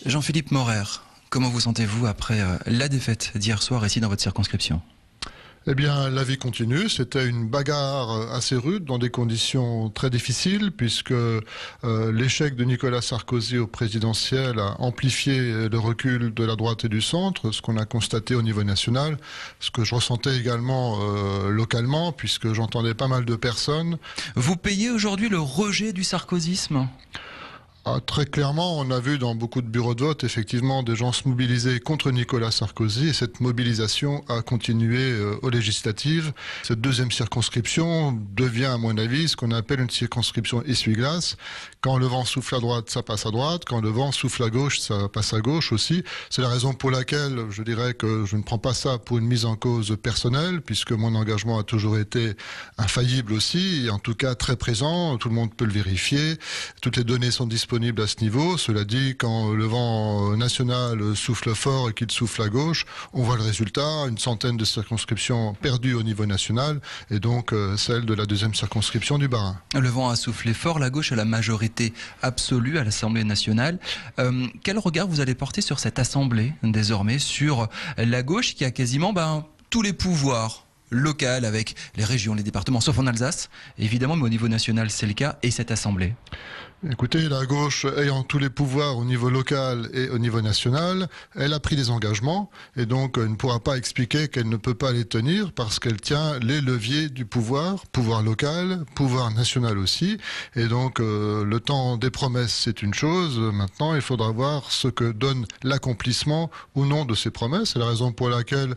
Jean-Philippe Maurer, comment vous sentez-vous après la défaite d'hier soir ici dans votre circonscription ? Eh bien, la vie continue. C'était une bagarre assez rude dans des conditions très difficiles puisque l'échec de Nicolas Sarkozy au présidentiel a amplifié le recul de la droite et du centre, ce qu'on a constaté au niveau national, ce que je ressentais également localement puisque j'entendais pas mal de personnes. Vous payez aujourd'hui le rejet du sarkozysme ? Très clairement, on a vu dans beaucoup de bureaux de vote, effectivement, des gens se mobiliser contre Nicolas Sarkozy et cette mobilisation a continué aux législatives. Cette deuxième circonscription devient, à mon avis, ce qu'on appelle une circonscription essuie-glace. Quand le vent souffle à droite, ça passe à droite. Quand le vent souffle à gauche, ça passe à gauche aussi. C'est la raison pour laquelle je dirais que je ne prends pas ça pour une mise en cause personnelle, puisque mon engagement a toujours été infaillible aussi, et en tout cas très présent. Tout le monde peut le vérifier. Toutes les données sont disponibles à ce niveau. Cela dit, quand le vent national souffle fort et qu'il souffle à gauche, on voit le résultat, une centaine de circonscriptions perdues au niveau national et donc celle de la deuxième circonscription du Bas-Rhin. Le vent a soufflé fort, la gauche a la majorité absolue à l'Assemblée nationale. Quel regard vous allez porter sur cette Assemblée désormais, sur la gauche qui a quasiment tous les pouvoirs local avec les régions, les départements, sauf en Alsace, évidemment, mais au niveau national, c'est le cas, et cette Assemblée? Écoutez, la gauche ayant tous les pouvoirs au niveau local et au niveau national, elle a pris des engagements et donc ne pourra pas expliquer qu'elle ne peut pas les tenir parce qu'elle tient les leviers du pouvoir, pouvoir local, pouvoir national aussi. Et donc le temps des promesses, c'est une chose. Maintenant, il faudra voir ce que donne l'accomplissement ou non de ces promesses. C'est la raison pour laquelle,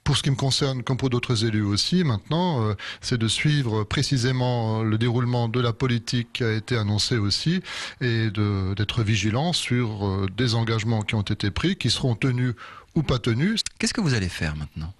pour ce qui me concerne, comme pour d'autres élus aussi, maintenant, c'est de suivre précisément le déroulement de la politique qui a été annoncée aussi et d'être vigilant sur des engagements qui ont été pris, qui seront tenus ou pas tenus. Qu'est-ce que vous allez faire maintenant ?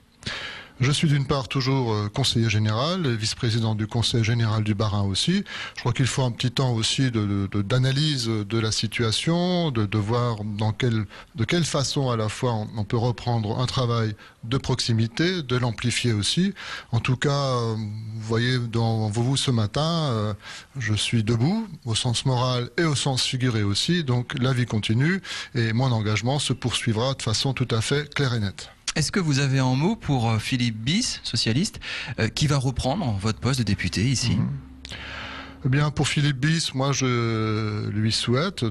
Je suis d'une part toujours conseiller général, vice-président du conseil général du Bas-Rhin aussi. Je crois qu'il faut un petit temps aussi d'analyse de la situation, de voir de quelle façon à la fois on peut reprendre un travail de proximité, de l'amplifier aussi. En tout cas, vous voyez devant vous ce matin, je suis debout au sens moral et au sens figuré aussi. Donc la vie continue et mon engagement se poursuivra de façon tout à fait claire et nette. Est-ce que vous avez un mot pour Philippe Bis, socialiste, qui va reprendre votre poste de député ici ? Eh bien, pour Philippe Bis, moi, je lui souhaite,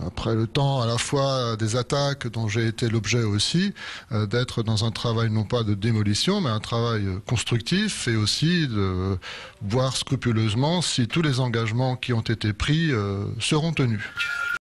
après le temps à la fois des attaques dont j'ai été l'objet aussi, d'être dans un travail non pas de démolition, mais un travail constructif et aussi de voir scrupuleusement si tous les engagements qui ont été pris seront tenus.